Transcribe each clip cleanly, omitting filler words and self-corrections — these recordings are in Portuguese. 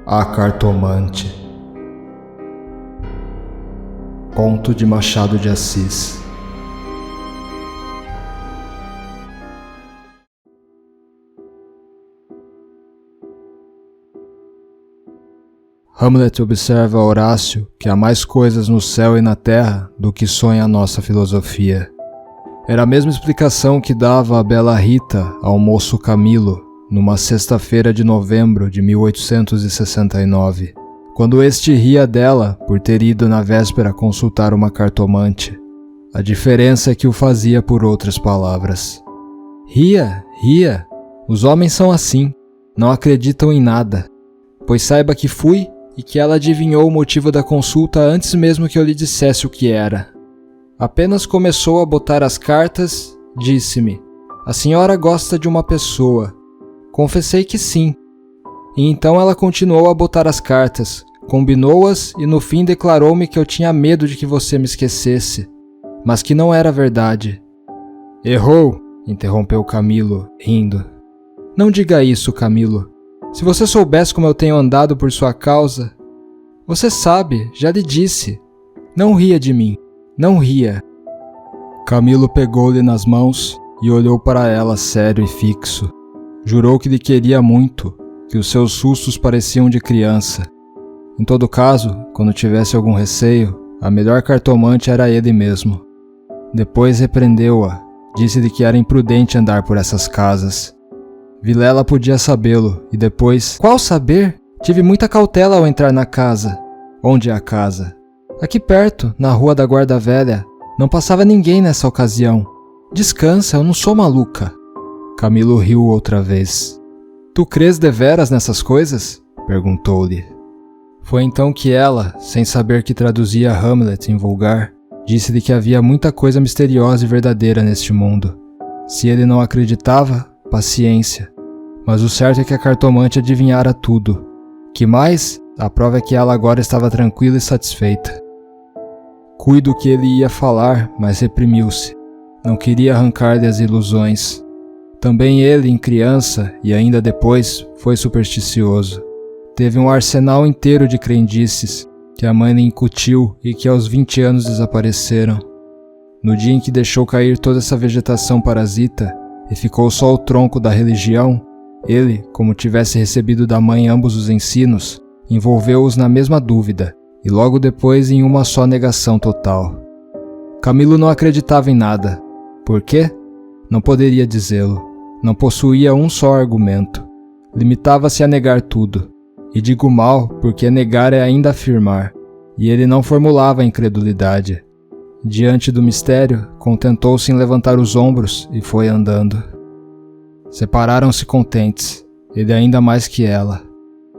A Cartomante. Conto de Machado de Assis. Hamlet observa a Horácio que há mais coisas no céu e na terra do que sonha a nossa filosofia. Era a mesma explicação que dava a bela Rita ao moço Camilo numa sexta-feira de novembro de 1869, quando este ria dela por ter ido na véspera consultar uma cartomante. A diferença é que o fazia por outras palavras. Ria, ria. Os homens são assim, não acreditam em nada. Pois saiba que fui e que ela adivinhou o motivo da consulta antes mesmo que eu lhe dissesse o que era. Apenas começou a botar as cartas, disse-me: "A senhora gosta de uma pessoa." Confessei que sim. E então ela continuou a botar as cartas, combinou-as e no fim declarou-me que eu tinha medo de que você me esquecesse, mas que não era verdade. "Errou", interrompeu Camilo, rindo. "Não diga isso, Camilo. Se você soubesse como eu tenho andado por sua causa... Você sabe, já lhe disse. Não ria de mim, não ria." Camilo pegou-lhe nas mãos e olhou para ela sério e fixo. Jurou que lhe queria muito, que os seus sustos pareciam de criança. Em todo caso, quando tivesse algum receio, a melhor cartomante era ele mesmo. Depois repreendeu-a, disse-lhe que era imprudente andar por essas casas. Vilela podia sabê-lo, e depois... "Qual saber? Tive muita cautela ao entrar na casa." "Onde é a casa?" "Aqui perto, na rua da Guarda Velha. Não passava ninguém nessa ocasião." "Descansa, eu não sou maluca." Camilo riu outra vez. "Tu crês deveras nessas coisas?" perguntou-lhe. Foi então que ela, sem saber que traduzia Hamlet em vulgar, disse-lhe que havia muita coisa misteriosa e verdadeira neste mundo. Se ele não acreditava, paciência. Mas o certo é que a cartomante adivinhara tudo. Que mais? A prova é que ela agora estava tranquila e satisfeita. Cuido que ele ia falar, mas reprimiu-se. Não queria arrancar-lhe as ilusões. Também ele, em criança, e ainda depois, foi supersticioso. Teve um arsenal inteiro de crendices, que a mãe lhe incutiu e que aos 20 anos desapareceram. No dia em que deixou cair toda essa vegetação parasita, e ficou só o tronco da religião, ele, como tivesse recebido da mãe ambos os ensinos, envolveu-os na mesma dúvida, e logo depois em uma só negação total. Camilo não acreditava em nada. Por quê? Não poderia dizê-lo. Não possuía um só argumento. Limitava-se a negar tudo. E digo mal, porque negar é ainda afirmar. E ele não formulava a incredulidade. Diante do mistério, contentou-se em levantar os ombros e foi andando. Separaram-se contentes, ele ainda mais que ela.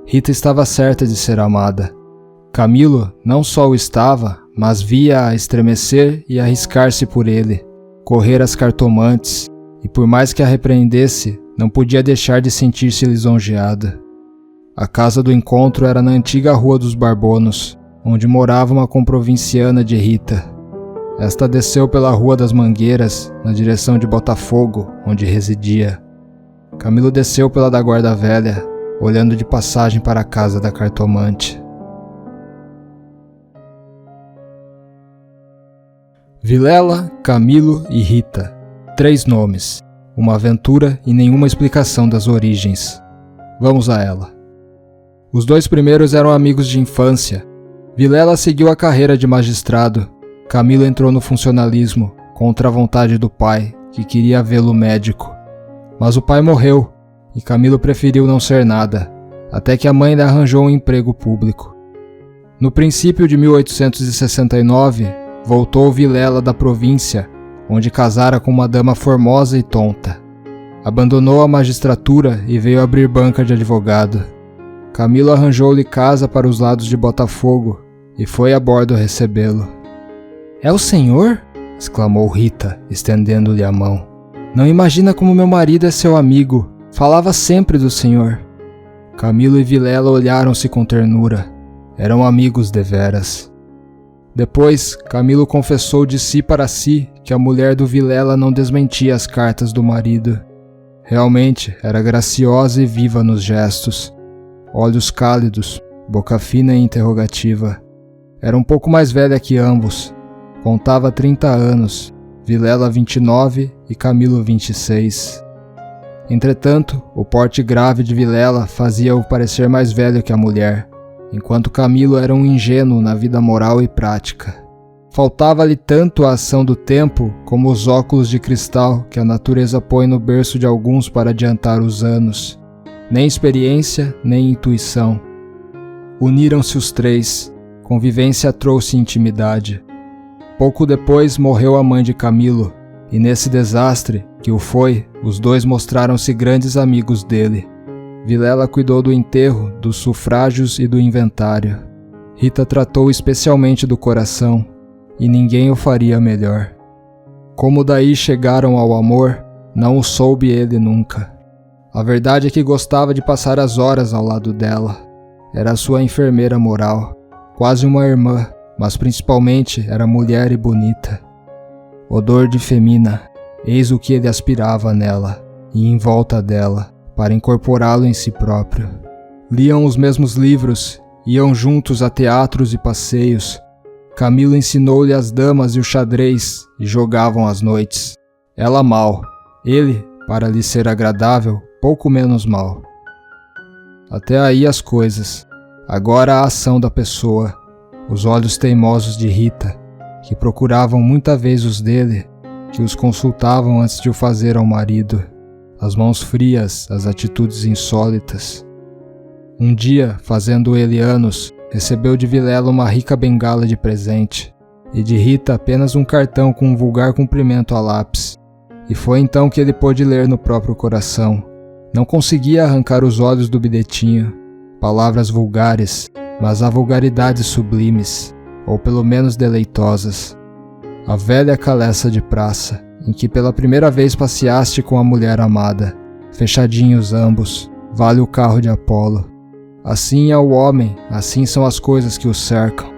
Rita estava certa de ser amada. Camilo não só o estava, mas via-a estremecer e arriscar-se por ele, correr às cartomantes, e por mais que a repreendesse, não podia deixar de sentir-se lisonjeada. A casa do encontro era na antiga Rua dos Barbonos, onde morava uma comprovinciana de Rita. Esta desceu pela Rua das Mangueiras, na direção de Botafogo, onde residia. Camilo desceu pela da Guarda Velha, olhando de passagem para a casa da cartomante. Vilela, Camilo e Rita. 3 nomes, uma aventura e nenhuma explicação das origens. Vamos a ela. Os 2 primeiros eram amigos de infância. Vilela seguiu a carreira de magistrado. Camilo entrou no funcionalismo, contra a vontade do pai, que queria vê-lo médico. Mas o pai morreu, e Camilo preferiu não ser nada, até que a mãe lhe arranjou um emprego público. No princípio de 1869, voltou Vilela da província, onde casara com uma dama formosa e tonta. Abandonou a magistratura e veio abrir banca de advogado. Camilo arranjou-lhe casa para os lados de Botafogo e foi a bordo recebê-lo. "É o senhor?" exclamou Rita, estendendo-lhe a mão. "Não imagina como meu marido é seu amigo. Falava sempre do senhor." Camilo e Vilela olharam-se com ternura. Eram amigos deveras. Depois, Camilo confessou de si para si que a mulher do Vilela não desmentia as cartas do marido. Realmente, era graciosa e viva nos gestos. olhos cálidos, boca fina e interrogativa. Era um pouco mais velha que ambos. Contava 30 anos, Vilela 29 e Camilo 26. Entretanto, o porte grave de Vilela fazia-o parecer mais velho que a mulher, enquanto Camilo era um ingênuo na vida moral e prática. Faltava-lhe tanto a ação do tempo como os óculos de cristal que a natureza põe no berço de alguns para adiantar os anos. Nem experiência, nem intuição. Uniram-se os três, convivência trouxe intimidade. Pouco depois morreu a mãe de Camilo, e nesse desastre, que o foi, os dois mostraram-se grandes amigos dele. Vilela cuidou do enterro, dos sufrágios e do inventário. Rita tratou especialmente do coração, e ninguém o faria melhor. Como daí chegaram ao amor, não o soube ele nunca. A verdade é que gostava de passar as horas ao lado dela. Era sua enfermeira moral, quase uma irmã, mas principalmente era mulher e bonita. Odor de femina, eis o que ele aspirava nela, e em volta dela, para incorporá-lo em si próprio. Liam os mesmos livros, iam juntos a teatros e passeios. Camilo ensinou-lhe as damas e o xadrez, e jogavam às noites. Ela mal, ele, para lhe ser agradável, pouco menos mal. Até aí as coisas. Agora a ação da pessoa, os olhos teimosos de Rita, que procuravam muita vez os dele, que os consultavam antes de o fazer ao marido, as mãos frias, as atitudes insólitas. Um dia, fazendo ele anos, recebeu de Vilela uma rica bengala de presente, e de Rita apenas um cartão com um vulgar cumprimento a lápis. E foi então que ele pôde ler no próprio coração. Não conseguia arrancar os olhos do bilhetinho. Palavras vulgares, mas há vulgaridades sublimes, ou pelo menos deleitosas. A velha caleça de praça, em que pela primeira vez passeaste com a mulher amada, fechadinhos ambos, vale o carro de Apolo. Assim é o homem, assim são as coisas que o cercam.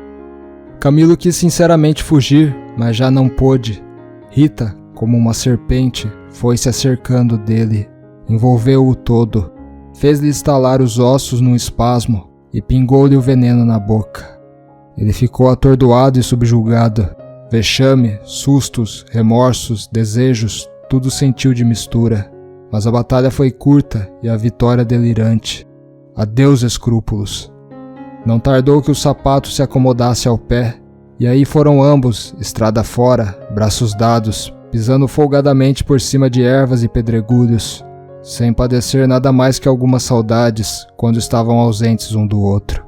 Camilo quis sinceramente fugir, mas já não pôde. Rita, como uma serpente, foi se acercando dele, envolveu-o todo, fez-lhe estalar os ossos num espasmo e pingou-lhe o veneno na boca. Ele ficou atordoado e subjugado. Vexame, sustos, remorsos, desejos, tudo sentiu de mistura. Mas a batalha foi curta e a vitória delirante. Adeus escrúpulos. Não tardou que o sapato se acomodasse ao pé, e aí foram ambos, estrada fora, braços dados, pisando folgadamente por cima de ervas e pedregulhos, sem padecer nada mais que algumas saudades quando estavam ausentes um do outro.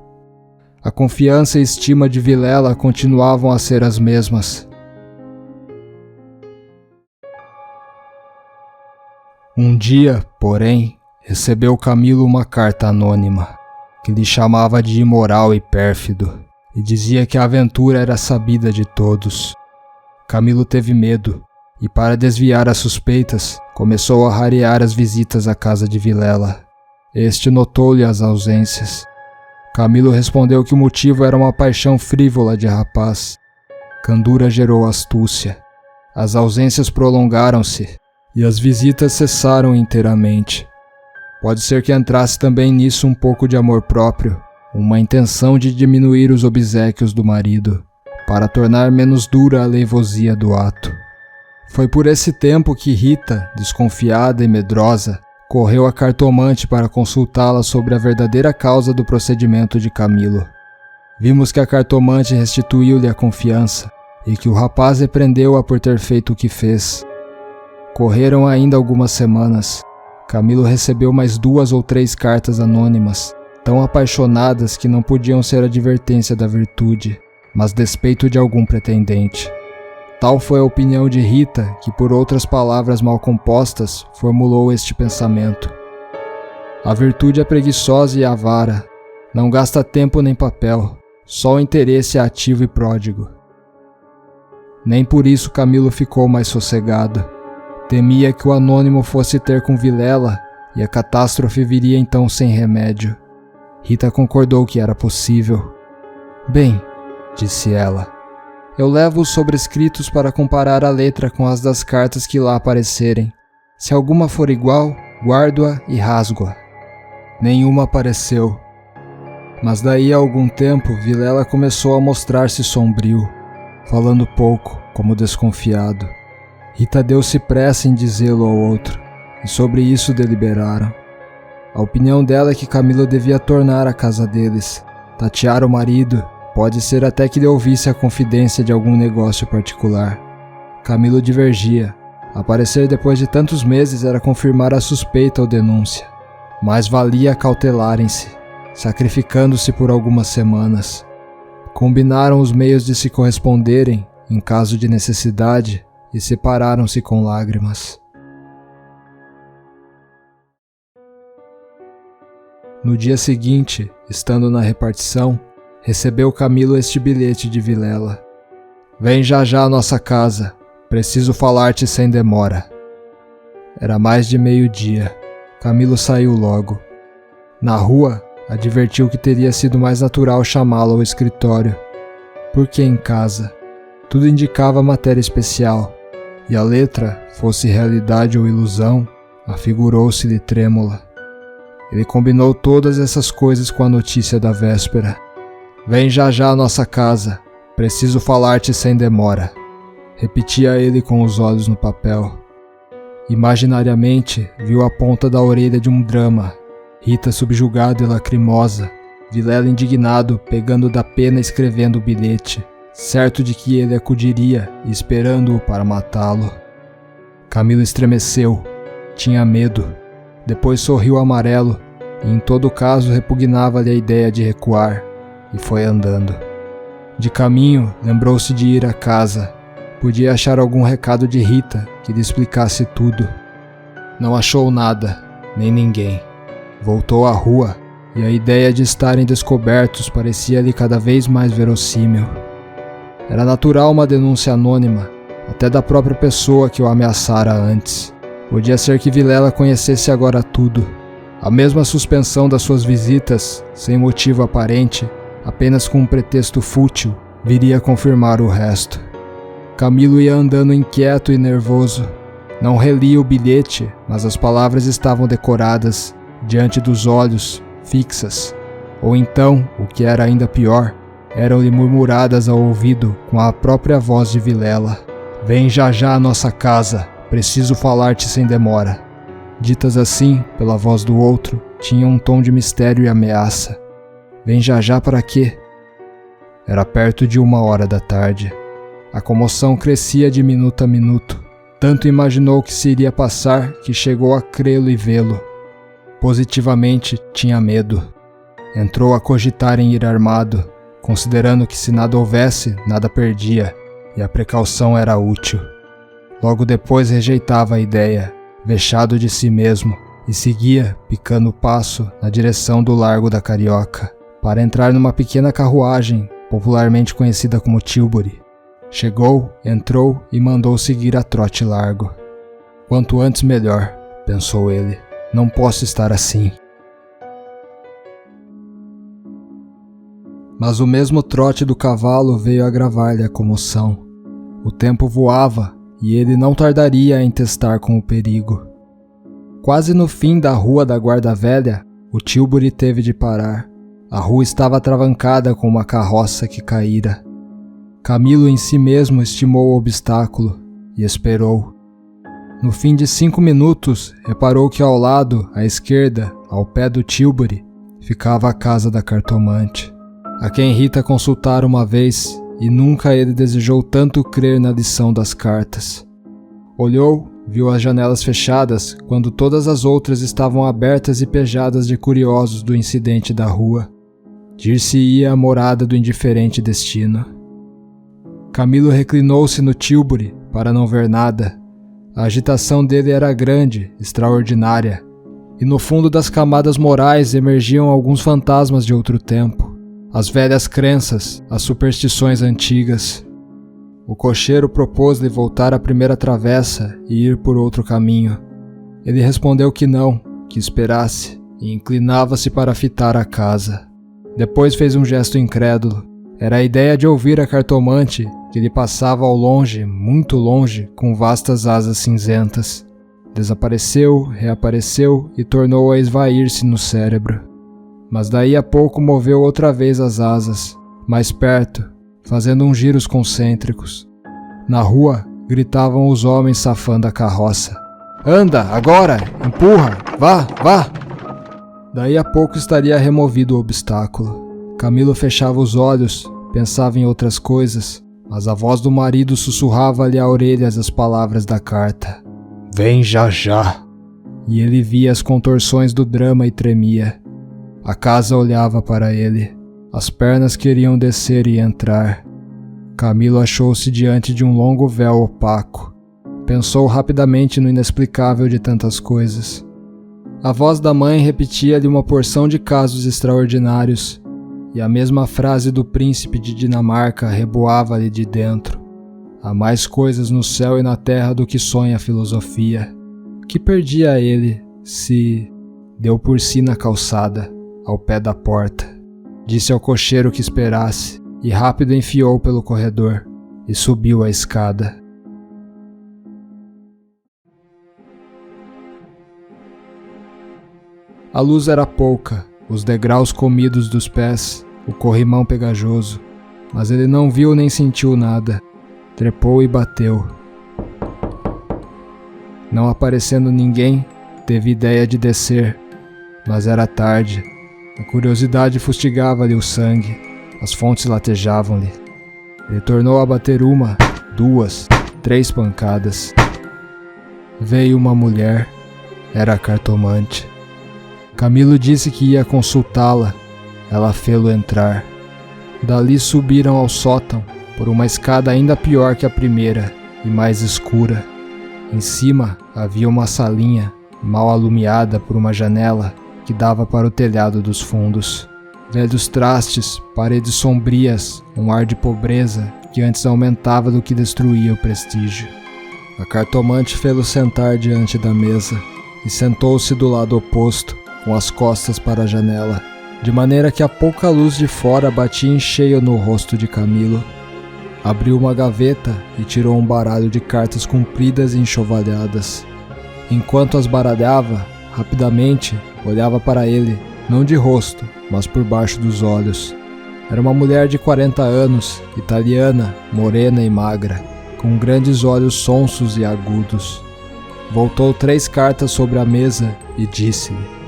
A confiança e estima de Vilela continuavam a ser as mesmas. Um dia, porém, recebeu Camilo uma carta anônima, que lhe chamava de imoral e pérfido, e dizia que a aventura era sabida de todos. Camilo teve medo, e para desviar as suspeitas, começou a rarear as visitas à casa de Vilela. Este notou-lhe as ausências. Camilo respondeu que o motivo era uma paixão frívola de rapaz. Candura gerou astúcia. As ausências prolongaram-se, e as visitas cessaram inteiramente. Pode ser que entrasse também nisso um pouco de amor próprio, uma intenção de diminuir os obséquios do marido, para tornar menos dura a leivosia do ato. Foi por esse tempo que Rita, desconfiada e medrosa, correu à cartomante para consultá-la sobre a verdadeira causa do procedimento de Camilo. Vimos que a cartomante restituiu-lhe a confiança e que o rapaz repreendeu-a por ter feito o que fez. Correram ainda algumas semanas. Camilo recebeu mais 2 ou 3 cartas anônimas, tão apaixonadas que não podiam ser advertência da virtude, mas despeito de algum pretendente. Tal foi a opinião de Rita que, por outras palavras mal compostas, formulou este pensamento. A virtude é preguiçosa e avara, não gasta tempo nem papel, só o interesse é ativo e pródigo. Nem por isso Camilo ficou mais sossegado. Temia que o anônimo fosse ter com Vilela e a catástrofe viria então sem remédio. Rita concordou que era possível. Bem, disse ela, eu levo os sobrescritos para comparar a letra com as das cartas que lá aparecerem. Se alguma for igual, guardo-a e rasgo-a. Nenhuma apareceu, Mas daí a algum tempo, Vilela começou a mostrar-se sombrio, falando pouco, como desconfiado. Rita deu-se pressa em dizê-lo ao outro, e sobre isso deliberaram. A opinião dela é que Camilo devia tornar a casa deles, tatear o marido, pode ser até que lhe ouvisse a confidência de algum negócio particular. Camilo divergia. Aparecer depois de tantos meses era confirmar a suspeita ou denúncia. Mais valia cautelarem-se, sacrificando-se por algumas semanas. Combinaram os meios de se corresponderem, em caso de necessidade, e separaram-se com lágrimas. No dia seguinte, estando na repartição, recebeu Camilo este bilhete de Vilela. Vem já já à nossa casa, preciso falar-te sem demora. Era mais de meio-dia. Camilo saiu logo. Na rua, advertiu que teria sido mais natural chamá-lo ao escritório. Por que em casa? Tudo indicava matéria especial, e a letra, fosse realidade ou ilusão, afigurou-se-lhe trêmula. Ele combinou todas essas coisas com a notícia da véspera. Vem já já à nossa casa, preciso falar-te sem demora. Repetia ele com os olhos no papel. Imaginariamente, viu a ponta da orelha de um drama. Rita subjugada e lacrimosa, Vilela indignado, pegando da pena e escrevendo o bilhete, certo de que ele acudiria e esperando-o para matá-lo. Camilo estremeceu, tinha medo, depois sorriu amarelo, e em todo caso repugnava-lhe a ideia de recuar, e foi andando. De caminho, lembrou-se de ir à casa. Podia achar algum recado de Rita que lhe explicasse tudo. Não achou nada, nem ninguém. Voltou à rua, e a ideia de estarem descobertos parecia-lhe cada vez mais verossímil. Era natural uma denúncia anônima, até da própria pessoa que o ameaçara antes. Podia ser que Vilela conhecesse agora tudo. A mesma suspensão das suas visitas, sem motivo aparente, apenas com um pretexto fútil, viria confirmar o resto. Camilo ia andando inquieto e nervoso. Não relia o bilhete, mas as palavras estavam decoradas, diante dos olhos, fixas. Ou então, o que era ainda pior, eram-lhe murmuradas ao ouvido com a própria voz de Vilela. Vem já já à nossa casa, preciso falar-te sem demora. Ditas assim, pela voz do outro, tinham um tom de mistério e ameaça. Vem já já para quê? Era perto de 1h da tarde. A comoção crescia de minuto a minuto. Tanto imaginou que se iria passar que chegou a crê-lo e vê-lo. Positivamente tinha medo. Entrou a cogitar em ir armado, considerando que se nada houvesse, nada perdia, e a precaução era útil. Logo depois rejeitava a ideia, vexado de si mesmo, e seguia, picando o passo, na direção do Largo da Carioca, para entrar numa pequena carruagem, popularmente conhecida como Tilbury. Chegou, entrou e mandou seguir a trote largo. Quanto antes melhor, pensou ele. Não posso estar assim. Mas o mesmo trote do cavalo veio agravar-lhe a comoção. O tempo voava e ele não tardaria a entestar com o perigo. Quase no fim da rua da Guarda Velha, o Tilbury teve de parar. A rua estava atravancada com uma carroça que caíra. Camilo em si mesmo estimou o obstáculo e esperou. No fim de 5 minutos, reparou que ao lado, à esquerda, ao pé do Tilbury, ficava a casa da cartomante, a quem Rita consultara uma vez, e nunca ele desejou tanto crer na lição das cartas. Olhou, viu as janelas fechadas, quando todas as outras estavam abertas e pejadas de curiosos do incidente da rua. Dir-se-ia a morada do indiferente destino. Camilo reclinou-se no Tilbury para não ver nada. A agitação dele era grande, extraordinária, e no fundo das camadas morais emergiam alguns fantasmas de outro tempo, as velhas crenças, as superstições antigas. O cocheiro propôs-lhe voltar à primeira travessa e ir por outro caminho. Ele respondeu que não, que esperasse, e inclinava-se para fitar a casa. Depois fez um gesto incrédulo. Era a ideia de ouvir a cartomante, que lhe passava ao longe, muito longe, com vastas asas cinzentas. Desapareceu, reapareceu e tornou a esvair-se no cérebro. mas daí a pouco moveu outra vez as asas, mais perto, fazendo uns giros concêntricos. Na rua, gritavam os homens safando a carroça. Anda, agora! Empurra! Vá, vá! Daí a pouco estaria removido o obstáculo. Camilo fechava os olhos, pensava em outras coisas, mas a voz do marido sussurrava-lhe à orelha as palavras da carta. Vem já já! E ele via as contorções do drama e tremia. A casa olhava para ele. As pernas queriam descer e entrar. Camilo achou-se diante de um longo véu opaco. Pensou rapidamente no inexplicável de tantas coisas. A voz da mãe repetia-lhe uma porção de casos extraordinários, e a mesma frase do príncipe de Dinamarca reboava-lhe de dentro. Há mais coisas no céu e na terra do que sonha a filosofia. Que perdia ele se... Deu por si na calçada, ao pé da porta. Disse ao cocheiro que esperasse, e rápido enfiou pelo corredor, e subiu a escada. A luz era pouca, os degraus comidos dos pés, o corrimão pegajoso, mas ele não viu nem sentiu nada. Trepou e bateu. Não aparecendo ninguém, teve ideia de descer, mas era tarde. A curiosidade fustigava-lhe o sangue, as fontes latejavam-lhe. Ele tornou a bater 1, 2, 3 pancadas. Veio uma mulher, era a cartomante. Camilo disse que ia consultá-la, ela fê-lo entrar. Dali subiram ao sótão, por uma escada ainda pior que a primeira e mais escura. Em cima havia uma salinha, mal alumiada por uma janela que dava para o telhado dos fundos. Velhos trastes, paredes sombrias, um ar de pobreza que antes aumentava do que destruía o prestígio. A cartomante fê-lo sentar diante da mesa e sentou-se do lado oposto, com as costas para a janela, de maneira que a pouca luz de fora batia em cheio no rosto de Camilo. Abriu uma gaveta e tirou um baralho de cartas compridas e enxovalhadas. Enquanto as baralhava, rapidamente olhava para ele, não de rosto, mas por baixo dos olhos. Era uma mulher de 40 anos, italiana, morena e magra, com grandes olhos sonsos e agudos. Voltou 3 cartas sobre a mesa e disse-lhe: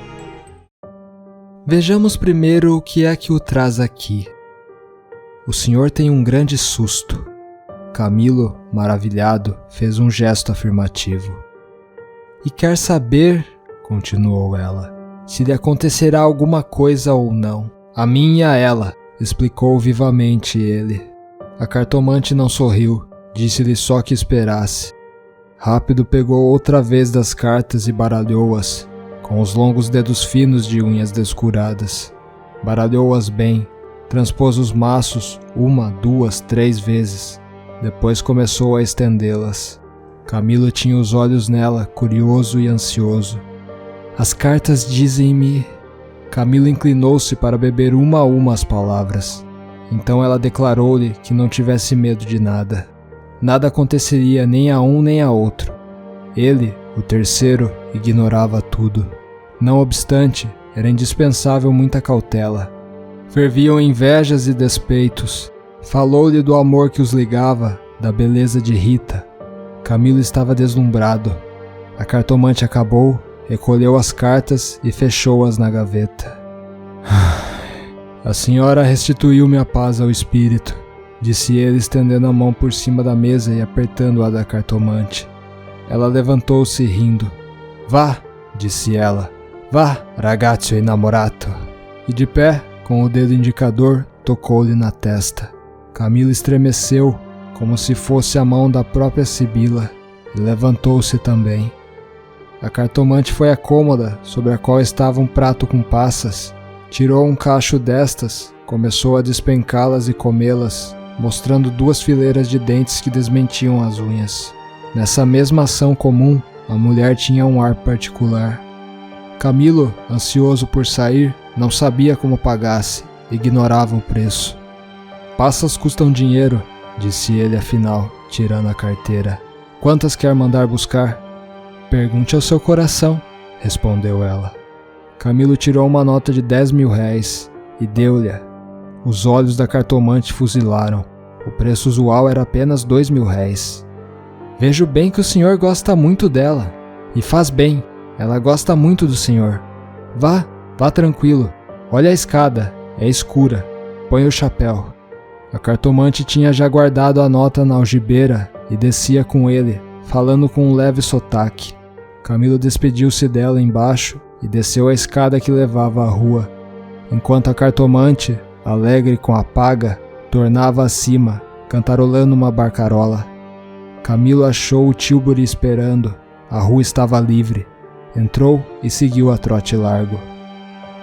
Vejamos primeiro o que é que o traz aqui. O senhor tem um grande susto. Camilo, maravilhado, fez um gesto afirmativo. E quer saber, continuou ela, se lhe acontecerá alguma coisa ou não. A mim e a ela, explicou vivamente ele. A cartomante não sorriu, disse-lhe só que esperasse. Rápido pegou outra vez das cartas e baralhou-as, com os longos dedos finos de unhas descuradas. Baralhou-as bem, transpôs os maços 1, 2, 3 vezes. Depois começou a estendê-las. Camilo tinha os olhos nela, curioso e ansioso. As cartas dizem-me... Camilo inclinou-se para beber uma a uma as palavras. Então ela declarou-lhe que não tivesse medo de nada. Nada aconteceria nem a um nem a outro. Ele, o terceiro, ignorava tudo. Não obstante, era indispensável muita cautela. Ferviam invejas e despeitos. Falou-lhe do amor que os ligava, da beleza de Rita. Camilo estava deslumbrado. A cartomante acabou, recolheu as cartas e fechou-as na gaveta. A senhora restituiu-me a paz ao espírito, disse ele estendendo a mão por cima da mesa e apertando-a da cartomante. Ela levantou-se rindo. Vá, disse ela. Vá, ragazzo innamorato. E de pé, com o dedo indicador, tocou-lhe na testa. Camilo estremeceu, como se fosse a mão da própria Sibila, e levantou-se também. A cartomante foi à cômoda, sobre a qual estava um prato com passas. Tirou um cacho destas, começou a despencá-las e comê-las, mostrando 2 fileiras de dentes que desmentiam as unhas. Nessa mesma ação comum, a mulher tinha um ar particular. Camilo, ansioso por sair, não sabia como pagasse, ignorava o preço. Passas custam dinheiro, disse ele afinal, tirando a carteira. Quantas quer mandar buscar? Pergunte ao seu coração, respondeu ela. Camilo tirou uma nota de 10 mil réis e deu-lhe. Os olhos da cartomante fuzilaram. O preço usual era apenas 2 mil réis. Vejo bem que o senhor gosta muito dela. E faz bem, ela gosta muito do senhor. Vá tranquilo. Olha a escada, é escura. Põe o chapéu. A cartomante tinha já guardado a nota na algibeira e descia com ele, falando com um leve sotaque. Camilo despediu-se dela embaixo e desceu a escada que levava à rua, enquanto a cartomante, alegre com a paga, tornava acima, cantarolando uma barcarola. Camilo achou o tílburi esperando. A rua estava livre. Entrou e seguiu a trote largo.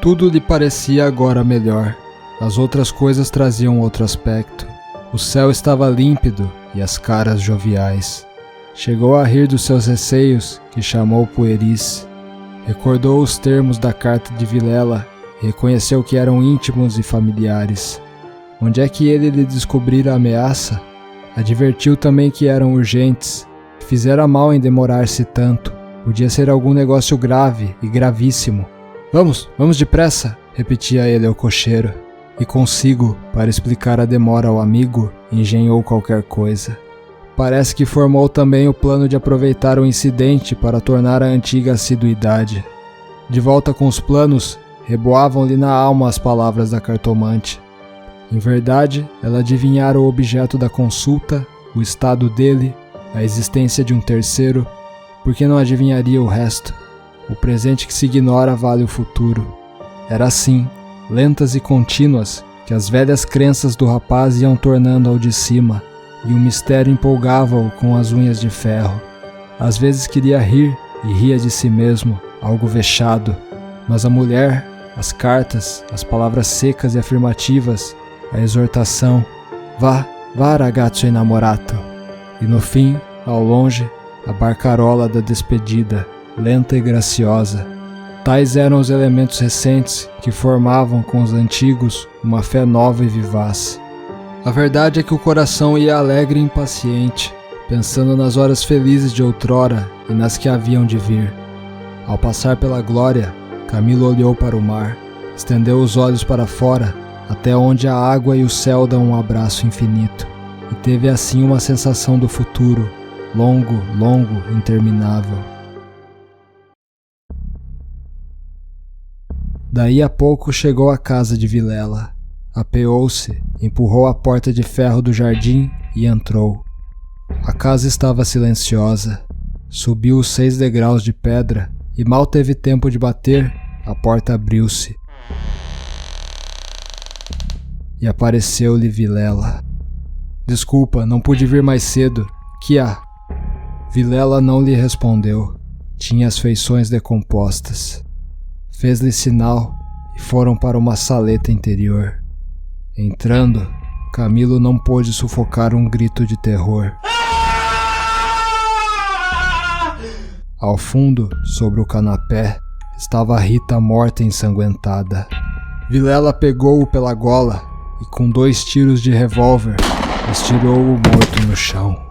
Tudo lhe parecia agora melhor. As outras coisas traziam outro aspecto. O céu estava límpido e as caras joviais. Chegou a rir dos seus receios, que chamou pueris. Recordou os termos da carta de Vilela e reconheceu que eram íntimos e familiares. Onde é que ele lhe descobrira a ameaça? Advertiu também que eram urgentes. Fizera mal em demorar-se tanto. Podia ser algum negócio grave e gravíssimo. Vamos depressa, repetia ele ao cocheiro. E consigo, para explicar a demora ao amigo, engenhou qualquer coisa. Parece que formou também o plano de aproveitar o incidente para tornar a antiga assiduidade. De volta com os planos, reboavam-lhe na alma as palavras da cartomante. Em verdade, ela adivinhara o objeto da consulta, o estado dele, a existência de um terceiro, porque não adivinharia o resto. O presente que se ignora vale o futuro. Era assim, lentas e contínuas, que as velhas crenças do rapaz iam tornando ao de cima, e o mistério empolgava-o com as unhas de ferro. Às vezes queria rir, e ria de si mesmo, algo vexado, mas a mulher, as cartas, as palavras secas e afirmativas, a exortação, vá ragazzo innamorato, e no fim, ao longe, a barcarola da despedida, lenta e graciosa. Tais eram os elementos recentes que formavam com os antigos uma fé nova e vivaz. A verdade é que o coração ia alegre e impaciente, pensando nas horas felizes de outrora e nas que haviam de vir. Ao passar pela glória, Camilo olhou para o mar, estendeu os olhos para fora, até onde a água e o céu dão um abraço infinito, e teve assim uma sensação do futuro, longo, interminável. Daí a pouco chegou à casa de Vilela. Apeou-se, empurrou a porta de ferro do jardim e entrou. A casa estava silenciosa. Subiu os 6 degraus de pedra e mal teve tempo de bater, a porta abriu-se. E apareceu-lhe Vilela. Desculpa, não pude vir mais cedo. Que há? Vilela não lhe respondeu. Tinha as feições decompostas. Fez-lhe sinal e foram para uma saleta interior. Entrando, Camilo não pôde sufocar um grito de terror. Ao fundo, sobre o canapé, estava a Rita morta e ensanguentada. Vilela pegou-o pela gola e com 2 tiros de revólver estirou-o morto no chão.